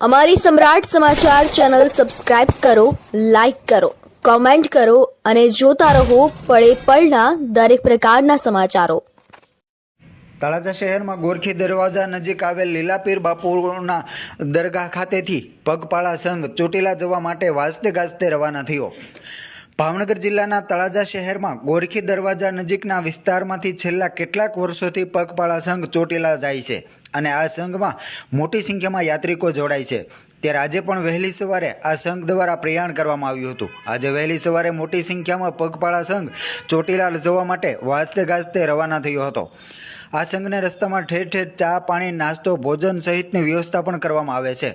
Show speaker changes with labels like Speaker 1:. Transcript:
Speaker 1: અમારી સમ્રાટ સમાચાર ચેનલ સબસ્ક્રાઇબ કરો, લાઇક કરો, કોમેન્ટ કરો અને જોતા રહો પળે પળના દરેક પ્રકારના સમાચારો।
Speaker 2: તળાજા શહેરમાં ગોરખી દરવાજા નજીક આવેલ લીલાપીર બાપુના દરગાહ ખાતેથી પગપાળા સંઘ ચોટીલા જવા માટે વાજતે ગાજતે રવાના થયો। ભાવનગર જિલ્લાના તળાજા શહેરમાં ગોરખી દરવાજા નજીકના વિસ્તારમાંથી છેલ્લા કેટલાક વર્ષોથી પગપાળા સંઘ ચોટીલા જાય છે અને આ સંઘમાં મોટી સંખ્યામાં યાત્રિકો જોડાય છે। ત્યારે આજે પણ વહેલી સવારે આ સંઘ દ્વારા પ્રયાણ કરવામાં આવ્યું હતું। આજે વહેલી સવારે મોટી સંખ્યામાં પગપાળા સંઘ ચોટીલા જવા માટે વાજતે ગાજતે રવાના થયો હતો। આ સંઘને રસ્તામાં ઠેર ઠેર ચા, પાણી, નાસ્તો, ભોજન સહિતની વ્યવસ્થા પણ કરવામાં આવે છે।